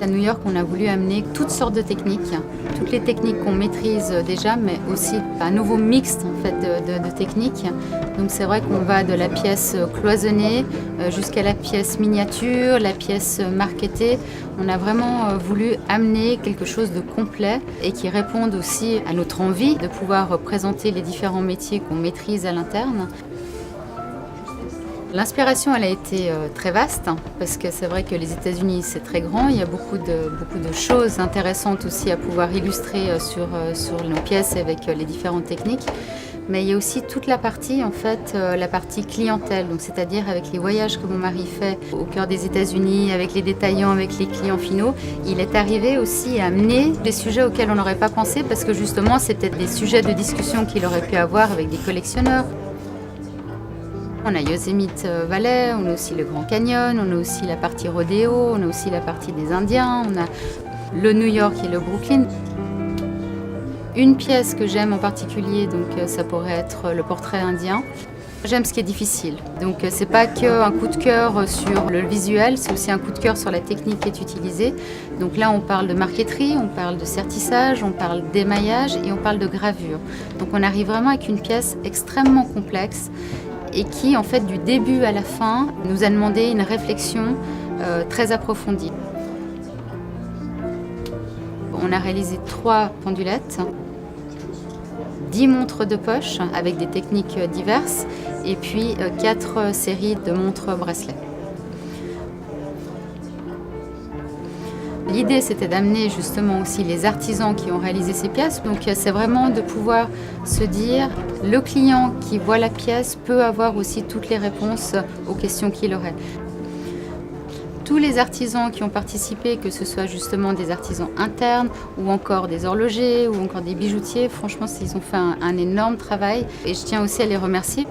à New York, on a voulu amener toutes sortes de techniques, toutes les techniques qu'on maîtrise déjà, mais aussi un nouveau mix en fait, de techniques. Donc c'est vrai qu'on va de la pièce cloisonnée jusqu'à la pièce miniature, la pièce marketée. On a vraiment voulu amener quelque chose de complet et qui réponde aussi à notre envie de pouvoir présenter les différents métiers qu'on maîtrise à l'interne. L'inspiration, elle a été très vaste, parce que c'est vrai que les États-Unis, c'est très grand. Il y a beaucoup de choses intéressantes aussi à pouvoir illustrer sur nos pièces avec les différentes techniques. Mais il y a aussi toute la partie, en fait, la partie clientèle, donc c'est-à-dire avec les voyages que mon mari fait au cœur des États-Unis, avec les détaillants, avec les clients finaux. Il est arrivé aussi à amener des sujets auxquels on n'aurait pas pensé, parce que justement, c'était des sujets de discussion qu'il aurait pu avoir avec des collectionneurs. On a Yosemite Valley, on a aussi le Grand Canyon, on a aussi la partie rodéo, on a aussi la partie des Indiens, on a le New York et le Brooklyn. Une pièce que j'aime en particulier, donc ça pourrait être le portrait indien. J'aime ce qui est difficile, donc c'est pas qu'un coup de cœur sur le visuel, c'est aussi un coup de cœur sur la technique qui est utilisée. Donc là on parle de marqueterie, on parle de sertissage, on parle d'émaillage et on parle de gravure. Donc on arrive vraiment avec une pièce extrêmement complexe et qui, en fait, du début à la fin, nous a demandé une réflexion très approfondie. On a réalisé 3 pendulettes, 10 montres de poche avec des techniques diverses et puis 4 séries de montres bracelets. L'idée, c'était d'amener justement aussi les artisans qui ont réalisé ces pièces. Donc c'est vraiment de pouvoir se dire, le client qui voit la pièce peut avoir aussi toutes les réponses aux questions qu'il aurait. Tous les artisans qui ont participé, que ce soit justement des artisans internes ou encore des horlogers ou encore des bijoutiers, franchement, ils ont fait un énorme travail et je tiens aussi à les remercier.